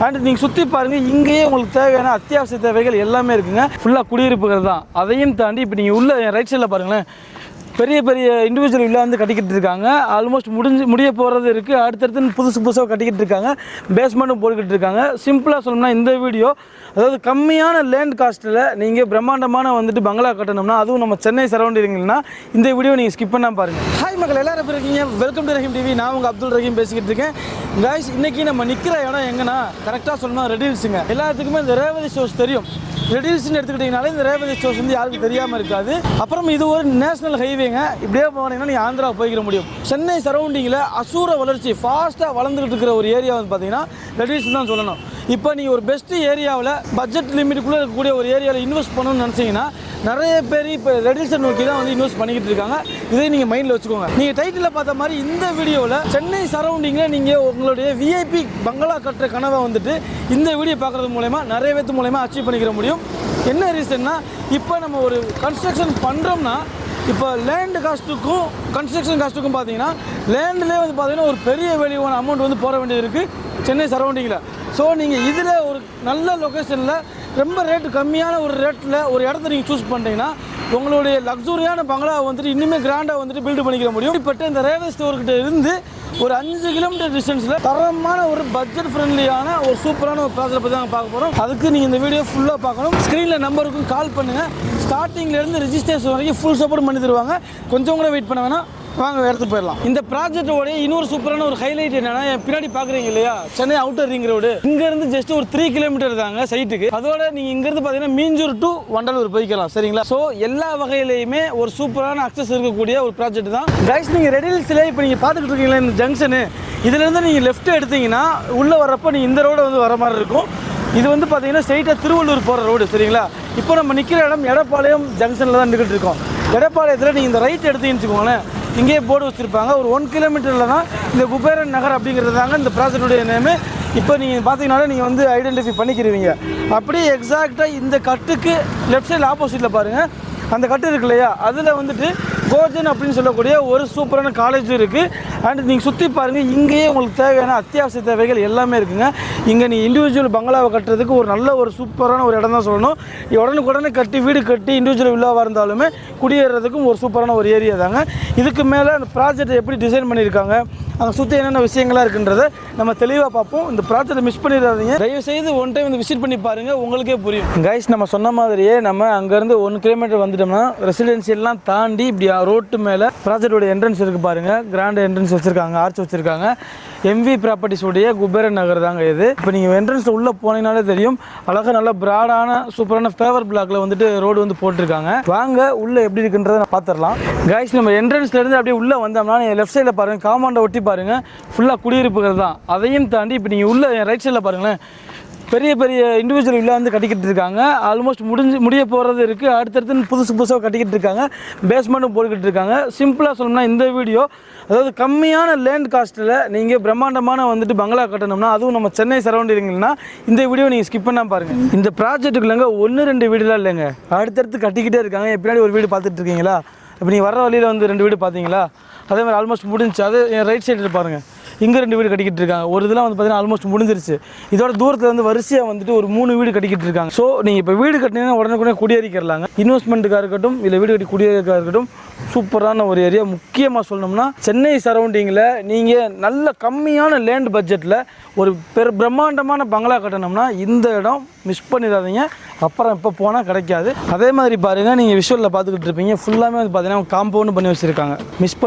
And நீங்கள் சுற்றி பாருங்கள், இங்கேயே உங்களுக்கு தேவையான அத்தியாவசிய தேவைகள் எல்லாமே இருக்குங்க. ஃபுல்லாக குடியிருப்புகள் தான். அதையும் தாண்டி இப்போ நீங்கள் உள்ள ரைட் சைடில் பாருங்களேன், பெரிய பெரிய இண்டிவிஜுவல் வில்லா வந்து கட்டிக்கிட்டு இருக்காங்க. ஆல்மோஸ்ட் முடிய போகிறது இருக்குது. அடுத்தடுத்து புதுசாக கட்டிக்கிட்டு இருக்காங்க. பேஸ்மெண்ட்டும் போட்டுக்கிட்டு இருக்காங்க. சிம்பிளாக சொல்லணும்னா இந்த வீடியோ, அதாவது கம்மியான லேண்ட் காஸ்ட்டில் நீங்கள் பிரம்மாண்டமான வந்துட்டு பங்களா கட்டணும்னா, அதுவும் நம்ம சென்னை சரௌண்டிங்னா இந்த வீடியோ நீங்கள் ஸ்கிப் பண்ணால் பாருங்கள். ஹாய் மக்கள், எல்லாரும் எப்படி இருக்கீங்க? Welcome to Rahim TV. நான் உங்கள் அப்துல் ரஹீம் பேசிக்கிட்டு இருக்கேன். காய்ஸ், இன்றைக்கி நம்ம நிற்கிற இடம் எங்கன்னா கரெக்டாக சொல்லணும்னா ரெட் ஹில்ஸுங்க. எல்லாத்துக்குமே இந்த ரேவதி ஸ்டோர்ஸ் தெரியும். ரெட் ஹில்ஸ்னு எடுத்துக்கிட்டிங்கனாலே இந்த ரேவதி ஸ்டோர்ஸ் வந்து யாருக்கும் தெரியாமல் இருக்காது. அப்புறம் இது ஒரு நேஷனல் ஹைவேங்க. இப்படியே போனீங்கன்னா நீங்கள் ஆந்திரா போய்க்கிற முடியும். சென்னை சரௌண்டிங்கில் அசூர வளர்ச்சி ஃபாஸ்ட்டாக வளர்ந்துக்கிட்டு இருக்கிற ஒரு ஏரியா வந்து பார்த்தீங்கன்னா ரெட் ஹில்ஸ் தான் சொல்லணும். இப்போ நீங்கள் ஒரு பெஸ்ட்டு ஏரியாவில் பட்ஜெட் லிமிட்டுக்குள்ளே இருக்கக்கூடிய ஒரு ஏரியாவில் இன்வெஸ்ட் பண்ணணும்னு நினச்சிங்கன்னா நிறைய பேர் இப்போ ரெட் ஹில்ஸை நோக்கி தான் வந்து இன்வெஸ்ட் பண்ணிக்கிட்டு இருக்காங்க. இதை நீங்கள் மைண்டில் வச்சுக்கோங்க. நீங்கள் டைட்டிலில் பார்த்த மாதிரி இந்த வீடியோவில் சென்னை சரௌண்டிங்கில் நீங்கள் உங்களுடைய விஐபி பங்களா கட்டுற கனவை வந்துட்டு இந்த வீடியோ பார்க்குறது மூலமா நிறைய பேத்து மூலமா அச்சீவ் பண்ணிக்கிற முடியும். என்ன ரீசன்னா, இப்போ நம்ம ஒரு கன்ஸ்ட்ரக்ஷன் பண்ணுறோம்னா, இப்போ லேண்டு காஸ்ட்டுக்கும் கன்ஸ்ட்ரக்ஷன் காஸ்ட்டுக்கும் பார்த்தீங்கன்னா லேண்ட்லேயே வந்து பார்த்தீங்கன்னா ஒரு பெரிய வேல்யூவான அமௌண்ட் வந்து போட வேண்டியது இருக்குது சென்னை சரௌண்டிங்கில். ஸோ நீங்கள் இதில் ஒரு நல்ல லொக்கேஷனில் ரொம்ப ரேட்டு கம்மியான ஒரு ரேட்டில் ஒரு இடத்த நீங்கள் சூஸ் பண்ணிட்டீங்கன்னா உங்களுடைய லக்ஸூரியான பங்களாவை வந்துட்டு இன்னுமே கிராண்டாக வந்துட்டு பில்டு பண்ணிக்கிற முடியும். இப்பட்ட இந்த ரேவதி ஸ்டோர்கிட்ட இருந்து ஒரு 5 கிலோமீட்டர் டிஸ்டன்ஸில் தரமான ஒரு பட்ஜெட் ஃப்ரெண்ட்லியான ஒரு சூப்பரான ஒரு ப்ராஜெக்ட் பற்றி நாங்கள் பார்க்க போகிறோம். அதுக்கு நீங்கள் இந்த வீடியோ ஃபுல்லாக பார்க்கணும். ஸ்க்ரீனில் நம்பருக்கும் கால் பண்ணுங்கள். ஸ்டார்டிங்லேருந்து ரெஜிஸ்ட்ரேஷன் வரைக்கும் ஃபுல் சப்போர்ட் பண்ணி தருவாங்க. கொஞ்சம் கூட வெயிட் பண்ண வேணாம், வாங்க எடுத்து போயிடலாம். இந்த ப்ராஜெக்டோட இன்னொரு சூப்பரான ஒரு ஹைலைட் என்னன்னா, பின்னாடி பாக்குறீங்க இல்லையா, சென்னை அவுட்டர் ரிங் ரோடு. இங்க இருந்து ஜஸ்ட் ஒரு 3 கிலோமீட்டர் தாங்க சைட்டுக்கு. அதோட நீங்க இங்க இருந்து பாத்தீங்கன்னா மீஞ்சூர் டு வண்டலூர் போய்க்கலாம். சரிங்களா? சோ எல்லா வகையிலையுமே ஒரு சூப்பரான அக்சஸ் இருக்கக்கூடிய ஒரு ப்ராஜெக்ட் தான். கைஸ், நீங்க ரெட் ஹில்ஸ்ல இப்போ நீங்க பாத்துக்கிட்டு இருக்கீங்களா இந்த ஜங்ஷனு, இதுல இருந்து நீங்க லெஃப்ட் எடுத்தீங்கன்னா உள்ள வரப்போ நீங்க இந்த ரோட வந்து வர மாதிரி இருக்கும். இது வந்து பார்த்தீங்கன்னா ஸ்ட்ரெயிட்டாக திருவள்ளூர் போகிற ரோடு. சரிங்களா? இப்போ நம்ம நிற்கிற இடம் எடப்பாளையம் ஜங்ஷனில் தான் நின்றுக்கிட்டு இருக்கோம். எடப்பாளையத்தில் நீங்கள் இந்த ரைட் எடுத்தீங்கன்னு வச்சுக்கோங்களேன், இங்கேயே போர்டு வச்சுருப்பாங்க. ஒரு 1 கிலோமீட்டரில் தான் இந்த குபேரன் நகர் அப்படிங்கிறது தாங்க இந்த ப்ராஜெக்டுடைய நேமு. இப்போ நீங்கள் பார்த்தீங்கன்னாலே நீங்கள் வந்து ஐடென்டிஃபை பண்ணிக்கிறீங்க. அப்படியே எக்ஸாக்டாக இந்த கட்டுக்கு லெஃப்ட் சைடில் ஆப்போசிட்டில் பாருங்கள், அந்த கட்டு இருக்கு இல்லையா, அதில் வந்துட்டு கோஜன் அப்படின்னு சொல்லக்கூடிய ஒரு சூப்பரான காலேஜ் இருக்குது. அண்ட் நீங்கள் சுற்றி பாருங்கள், இங்கேயே உங்களுக்கு தேவையான அத்தியாவசிய தேவைகள் எல்லாமே இருக்குங்க. இங்கே நீங்கள் இண்டிவிஜுவல் பங்களாவை கட்டுறதுக்கு ஒரு நல்ல ஒரு சூப்பரான ஒரு இடம் தான் சொல்லணும். உடனுக்குடனே கட்டி வீடு கட்டி இண்டிவிஜுவல் வில்லாவாக இருந்தாலுமே குடியேறதுக்கும் ஒரு சூப்பரான ஒரு ஏரியா தாங்க. இதுக்கு மேலே அந்த ப்ராஜெக்ட் எப்படி டிசைன் பண்ணியிருக்காங்க, அங்கே சுற்றி என்னென்ன விஷயங்களாக இருக்குன்றதை நம்ம தெளிவாக பார்ப்போம். இந்த ப்ராஜெக்டை மிஸ் பண்ணிடாதீங்க. தயவுசெய்து ஒன் டைம் வந்து விசிட் பண்ணி பாருங்கள், உங்களுக்கே புரியும். கைஸ், நம்ம சொன்ன மாதிரியே நம்ம அங்கேருந்து 1 கிலோமீட்டர் வந்துட்டோம்னா ரெசிடென்சியெல்லாம் தாண்டி இப்படி ரோட்டு மேலே ப்ராஜெக்டோட என்ட்ரன்ஸ் இருக்குது பாருங்கள். கிராண்ட் என்ட்ரன்ஸ் வச்சுருக்காங்க, ஆர்ச் வச்சுருக்காங்க. எம்வி ப்ராப்பர்ட்டிஸ் உடைய குபேரன் நகர் தாங்க இது. இப்போ நீங்கள் என்ட்ரன்ஸில் உள்ளே போனீங்கனாலே தெரியும், அழகாக நல்ல ப்ராடான சூப்பரான ஃபேவர் பிளாக்ல வந்துட்டு ரோடு வந்து போட்டிருக்காங்க. வாங்க உள்ளே எப்படி இருக்குன்றதை பார்த்துடலாம். கைஸ், நம்ம என்ட்ரன்ஸ்லேருந்து அப்படியே உள்ளே வந்தோம்னா நீங்கள் லெஃப்ட் சைடில் பாருங்கள், காம்பவுண்டை ஒட்டி பாருங்கள், ஃபுல்லாக குடியிருப்புகள் தான். அதையும் தாண்டி இப்போ நீங்கள் உள்ள ரைட் சைடில் பாருங்களேன், பெரிய பெரிய இண்டிவிஜுவல் வில்லா வந்து கட்டிக்கிட்டு இருக்காங்க. ஆல்மோஸ்ட் முடிய போகிறது இருக்குது. அடுத்தடுத்து புதுசாக கட்டிக்கிட்டு இருக்காங்க. பேஸ்மெண்ட்டும் போட்டுக்கிட்டு இருக்காங்க. சிம்பிளாக சொல்லணும்னா இந்த வீடியோ, அதாவது கம்மியான லேண்ட் காஸ்ட்டில் நீங்கள் பிரம்மாண்டமான வந்துட்டு பங்களா கட்டணும்னா, அதுவும் நம்ம சென்னை சரௌண்டிங்னா இந்த வீடியோ நீங்கள் ஸ்கிப் பண்ணால் பாருங்கள். இந்த ப்ராஜெக்ட்டுக்குள்ளங்க 1-2 வீடுலாம் இல்லைங்க, அடுத்தடுத்து கட்டிக்கிட்டே இருக்காங்க. பின்னாடி ஒரு வீடு பார்த்துட்டு இருக்கீங்களா, இப்போ நீங்கள் வர வழியில் வந்து 2 வீடு பார்த்தீங்களா, அதே மாதிரி ஆல்மோஸ்ட் முடிஞ்சு. அது என் ரைட் சைடு பாருங்கள், இங்கே 2 வீடு கட்டிக்கிட்டு இருக்காங்க. ஒரு இதெல்லாம் வந்து பார்த்தீங்கன்னா ஆல்மோஸ்ட் முடிஞ்சிருச்சு. இதோட தூரத்தில் வந்து வரிசையாக வந்துட்டு ஒரு 3 வீடு கட்டிக்கிட்டு இருக்காங்க. ஸோ நீங்கள் இப்போ வீடு கட்டினீங்கன்னா உடனே குடியேறிக்கிறலாங்க. இன்வெஸ்ட்மெண்ட்டுக்காக இருக்கட்டும், இல்லை வீடு கட்டி குடியேறிக்காக இருக்கட்டும், சூப்பரான ஒரு ஏரியா. முக்கியமாக சொல்லணும்னா சென்னை சரௌண்டிங்கில் நீங்கள் நல்ல கம்மியான லேண்ட் பட்ஜெட்டில் ஒரு பிரம்மாண்டமான பங்களா கட்டணும்னா இந்த இடம் மிஸ் பண்ணிடாதீங்க. அப்புறம் இப்போ போனால் கிடைக்காது. அதே மாதிரி பாருங்கள், நீங்கள் விஷுவலில் பார்த்துக்கிட்டு இருப்பீங்க, ஃபுல்லாமே வந்து பார்த்தீங்கன்னா காம்பவுண்ட் பண்ணி வச்சுருக்காங்க. மிஸ்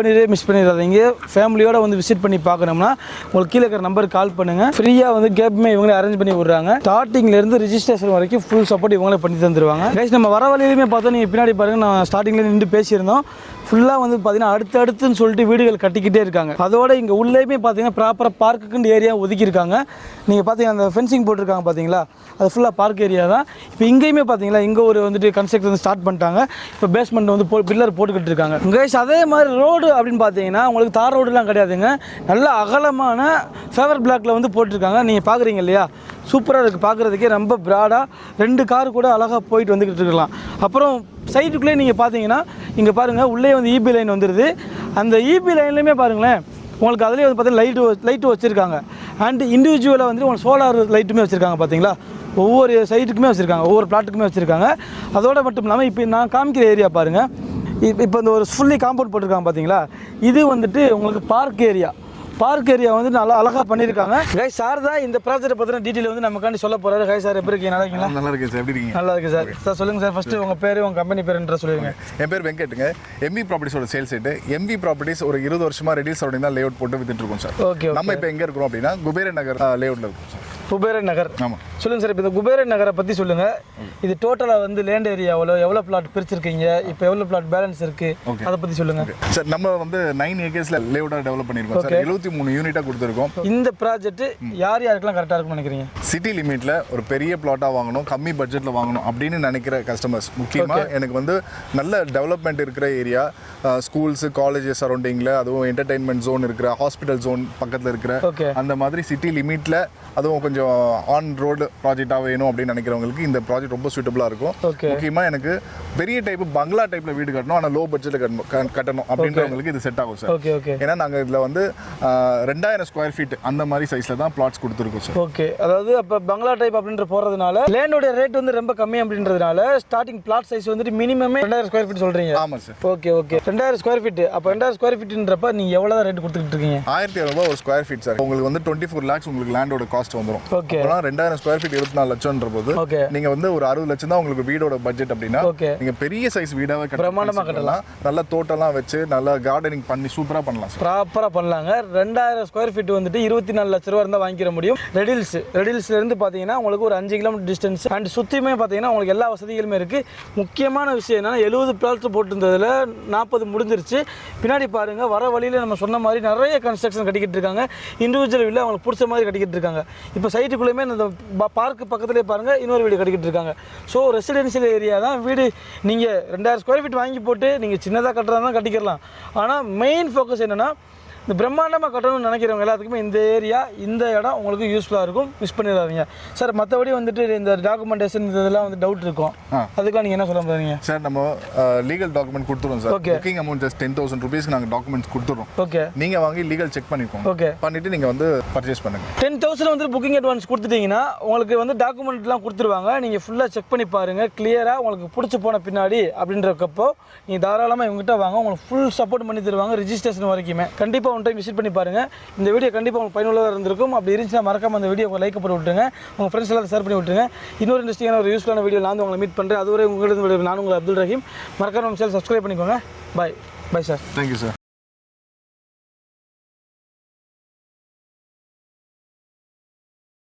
பண்ணிடாதீங்க. ஃபேமிலியோடு வந்து விசிட் பண்ணி பார்க்கணும்னா உங்களுக்கு கீழே இருக்கிற நம்பருக்கு கால் பண்ணுங்கள். ஃப்ரீயாக வந்து கேப்மே இவங்களே அரேஞ்ச் பண்ணி விடுறாங்க. ஸ்டார்டிங்லேருந்து ரிஜிஸ்ட்ரேஷன் வரைக்கும் ஃபுல் சப்போர்ட் இவங்களே பண்ணி தந்துடுவாங்க. கைஸ், நம்ம வர வழியிலுமே பார்த்தோம், நீங்கள் பின்னாடி பாருங்கள், நான் ஸ்டார்டிங்லேருந்து நின்று பேசியிருந்தோம். ஃபுல்லாக வந்து பார்த்தீங்கன்னா அடுத்தடுத்துன்னு சொல்லிட்டு வீடுகள் கட்டிக்கிட்டே இருக்காங்க. அதோட இங்கே உள்ளேயுமே பார்த்தீங்கன்னா ப்ராப்பராக பார்க்குக்குன்னு ஏரியா ஒதுக்கியிருக்காங்க. நீங்கள் பார்த்தீங்கன்னா அந்த ஃபென்சிங் போட்டிருக்காங்க பார்த்தீங்களா, அது ஃபுல்லாக பார்க் ஏரியா தான். இப்போ இங்கேயுமே பார்த்தீங்களா, இங்கே ஒரு வந்துட்டு கன்ஸ்ட்ரக்ஷன் வந்து ஸ்டார்ட் பண்ணிட்டாங்க. இப்போ பேஸ்மெண்ட் வந்து பில்லர் போட்டுக்கிட்டு இருக்காங்க. கைஸ், அதே மாதிரி ரோடு அப்படின்னு பார்த்தீங்கன்னா உங்களுக்கு தார் ரோடுலாம் கிடையாதுங்க, நல்ல அகலமான ஃபேவர் பிளாக்ல வந்து போட்டிருக்காங்க. நீங்கள் பார்க்குறீங்க இல்லையா, சூப்பராக இருக்குது பார்க்குறதுக்கே. ரொம்ப ப்ராடாக 2 கார் கூட அழகாக போயிட்டு வந்துக்கிட்டு இருக்கலாம். அப்புறம் சைட்டுக்குள்ளே நீங்கள் பார்த்தீங்கன்னா இங்கே பாருங்கள், உள்ளே வந்து இபி லைன் வந்துடுது. அந்த இபி லைன்லேயுமே பாருங்களேன், உங்களுக்கு அதுலேயே வந்து பார்த்தீங்கன்னா லைட்டு வச்சுருக்காங்க. அண்ட் இண்டிவிஜுவலாக வந்துட்டு உங்களுக்கு சோலார் லைட்டுமே வச்சுருக்காங்க பார்த்தீங்களா. ஒவ்வொரு சைட்டுக்குமே வச்சுருக்காங்க, ஒவ்வொரு பிளாட்டுக்குமே வச்சுருக்காங்க. அதோட மட்டும் இல்லாமல் இப்போ நான் காமிக்கிற ஏரியா பாருங்கள். இப்போ இந்த ஒரு ஃபுல்லி காம்பவுண்ட் போட்டிருக்காங்க பார்த்தீங்களா. இது வந்துட்டு உங்களுக்கு பார்க் ஏரியா வந்து நல்லா அழகாக பண்ணியிருக்காங்க. கைஸ் சார் தான் இந்த ப்ராஜெக்ட்டை பற்றின டீட்டெயில் வந்து நமக்காண்டி சொல்ல போகிறாரு. கைஸ் சார் எப்படி இருக்கீங்க? நல்லா இருக்கீங்களா? நல்லா இருக்கு சார். எப்படி இருக்கீங்க? நல்லா இருக்கு சார். சார் சொல்லுங்கள் சார், ஃபஸ்ட்டு உங்கள் பேர் உங்கள் கம்பெனி பேருன்ற சொல்லுங்கள். என் பேர் வெங்கட்டுங்க. எம்வி ப்ராப்பர்ட்டிஸோட சேல்ஸ் சைட்டு. எம்வி ப்ராப்பர்ட்டிஸ் ஒரு 20 வருஷமா ரெடி சரௌண்டிங் தான் லேஅவுட் போட்டு வித்துட்டு இருக்கோம் சார். ஓகே. நம்ம இப்போ எங்கே இருக்கிறோம் அப்படின்னா குபேர நகர் லேஅவுட்டில் இருக்கும் சார். குபேர நகர். ஆமாம். சொல்லுங்கள் சார், இப்போ இந்த குபேர நகரை பற்றி சொல்லுங்கள். இது டோட்டலாக வந்து லேண்ட் ஏரியா எவ்வளோ பிளாட் பிரிச்சிருக்கீங்க, இப்போ எவ்வளோ பிளாட் பேலன்ஸ் இருக்குது, அதை பற்றி சொல்லுங்கள் சார். நம்ம வந்து 9 ஏக்கர்ஸில் லேஅவுட்டாக டெவலப் பண்ணியிருக்கோம் சார். 73 யூனிட்டாக கொடுத்துருக்கோம். இந்த ப்ராஜெக்ட் யாருக்கெல்லாம் கரெக்டாக இருக்கும்னு நினைக்கிறீங்க? சிட்டி லிமிட்டில் ஒரு பெரிய பிளாட்டாக வாங்கணும், கம்மி பட்ஜெட்டில் வாங்கணும் அப்படின்னு நினைக்கிற கஸ்டமர்ஸ். முக்கியமாக எனக்கு வந்து நல்ல டெவலப்மெண்ட் இருக்கிற ஏரியா, ஸ்கூல்ஸு காலேஜஸ் சரௌண்டிங்கில், அதுவும் என்டர்டைன்மெண்ட் ஜோன் இருக்கிற, ஹாஸ்பிட்டல் ஜோன் பக்கத்தில் இருக்கிற அந்த மாதிரி சிட்டி லிமிட்டில், அதுவும் கொஞ்சம் ஆன் ரோடு ப்ராஜெக்டாக வேணும் அப்படின்னு நினைக்கிறவங்களுக்கு இந்த ப்ராஜெக்ட் ரொம்ப சூட்டபுளாக இருக்கும். முக்கியமாக எனக்கு பெரிய டைப்பு பங்களா டைப்பில் வீடு கட்டணும், ஆனால் லோ பட்ஜெட்டில் கட்டணும் அப்படின்றவங்களுக்கு இது செட் ஆகும் சார். ஏன்னா நாங்கள் இதில் வந்து 2000 ஸ்கொயர் ஃபீட் அந்த மாதிரி சைஸில் தான் பிளாட்ஸ் கொடுத்துருக்கோம் சார். ஓகே. அதாவது அப்போ பங்களா டைப் அப்படின்ற போகிறதுனால லேண்டோட ரேட் வந்து ரொம்ப கம்மி அப்படின்றதுனால ஸ்டார்டிங் பிளாட் சைஸ் வந்துட்டு மினிமமே 2000 ஸ்கொயர் ஃபீட் சொல்கிறீங்க? ஆமாம் சார். ஓகே. 2000 square feet. அப்போ 2000 ஸ்கொயர் ஃபீட்ன்றப்ப நீங்கள் எவ்வளோ தான் ரேட் கொடுத்துக்கிட்டு இருக்கீங்க? 1500 ஒரு ஸ்கொயர் ஃபீட் சார். உங்களுக்கு வந்து 24 lakhs உங்களுக்கு லேண்டோட காஸ்ட் வந்துடும். ஓகே. 2000 ஸ்கொயர் ஃபீட் 24 லட்சம்ன்ற போது நீங்கள் வந்து ஒரு 60 லட்சம் தான் உங்களுக்கு வீடோட பட்ஜெட் அப்படின்னா நீங்கள் பெரிய சைஸ் வீடாக பிரமாண்டமாக கட்டலாம். நல்ல தோட்டம்லாம் வச்சு நல்லா கார்டனிங் பண்ணி சூப்பராக பண்ணலாம் சார். ப்ராப்பராக பண்ணலாங்க. 2000 ஸ்கொயர் ஃபீட் வந்துட்டு 24 லட்ச ரூபா இருந்தால் வாங்கிட முடியும். ரெடில்ஸ்லேருந்து பார்த்தீங்கன்னா உங்களுக்கு ஒரு 5 கிலோமீட்டர் டிஸ்டன்ஸ் அண்ட் சுற்றியுமே பார்த்தீங்கன்னா உங்களுக்கு எல்லா வசதிகளுமே இருக்குது. முக்கியமான விஷயம் என்னன்னா 70 பிளாட் போட்டிருந்ததில் 40 முடிஞ்சிருச்சு. பின்னாடி பாருங்கள், வர வழியில் நம்ம சொன்ன மாதிரி நிறைய கன்ஸ்ட்ரக்ஷன் கட்டிக்கிட்டு இருக்காங்க. இண்டிவிஜுவல் வீட்டில் அவங்களுக்கு பிடிச்ச மாதிரி கட்டிக்கிட்டு இருக்காங்க. இப்போ சைட்டுக்குள்ளேயுமே இந்த பார்க்கு பக்கத்துலேயே பாருங்கள் இன்னொரு வீடு கட்டிக்கிட்டு இருக்காங்க. ஸோ ரெசிடென்ஷியல் ஏரியா தான் வீடு. நீங்கள் 2000 ஸ்கொயர் ஃபீட் வாங்கி போட்டு நீங்கள் சின்னதாக கட்டுறதா தான் கட்டிக்கலாம். ஆனால் மெயின் ஃபோக்கஸ் என்னென்னா இந்த பிரம்மாண்டமாக கட்டணும்னு நினைக்கிறவங்க எல்லாத்துக்குமே இந்த ஏரியா, இந்த இடம் உங்களுக்கு யூஸ்ஃபுல்லாக இருக்கும். மிஸ் பண்ணிடாதீங்க சார். மற்றபடி வந்துட்டு இந்த டாக்குமெண்டேஷன் இதெல்லாம் வந்து டவுட் இருக்கும், அதுக்கெல்லாம் நீங்கள் என்ன சொல்ல போகிறீங்க சார்? நம்ம லீகல் டாக்குமெண்ட் கொடுத்துருவோம் sir. Booking amount just 10,000 rupees நாங்கள் டாக்குமெண்ட்ஸ் கொடுத்துருவோம். ஓகே. நீங்கள் வாங்கி லீகல் செக் பண்ணிக்கோங்க. ஓகே. பண்ணிவிட்டு நீங்கள் வந்து பர்ச்சேஸ் பண்ணுங்கள். 10,000 வந்து புக்கிங் அட்வான்ஸ் கொடுத்துட்டீங்கன்னா உங்களுக்கு வந்து டாக்குமெண்ட்லாம் கொடுத்துருவாங்க. நீங்கள் ஃபுல்லாக செக் பண்ணி பாருங்கள். கிளியராக உங்களுக்கு பிடிச்சி போன பின்னாடி அப்படின்றக்கப்போ நீங்கள் தாராளமாக இவங்ககிட்ட வாங்க. உங்களுக்கு ஃபுல் சப்போர்ட் பண்ணி தருவாங்க ரிஜிஸ்ட்ரேஷன் வரைக்குமே. கண்டிப்பாக ஒன் டைம் விசிட் பண்ணி பாருங்கள். இந்த வீடியோ கண்டிப்பாக உங்களுக்கு பயனுள்ளதாக இருந்திருக்கும். அப்படி இருந்துச்சுன்னா மறக்காம அந்த வீடியோ லைக் பண்ணி விட்டுருங்க, உங்கள் ஃப்ரெண்ட்ஸ் எல்லாம் ஷேர் பண்ணி விட்டுருங்க. இன்னொரு இன்ட்ரெஸ்டிங்கான ஒரு யூஸ்ஃபுல்லான வீடியோ நான் உங்களை மீட் பண்ணுறேன். அதுவரை உங்களிடம் நான் உங்கள் அப்துல் ரஹீம். மறக்காம நம்ம சேனல் சப்ஸ்கிரைப் பண்ணிக்கோங்க. Bye sir. Thank you sir.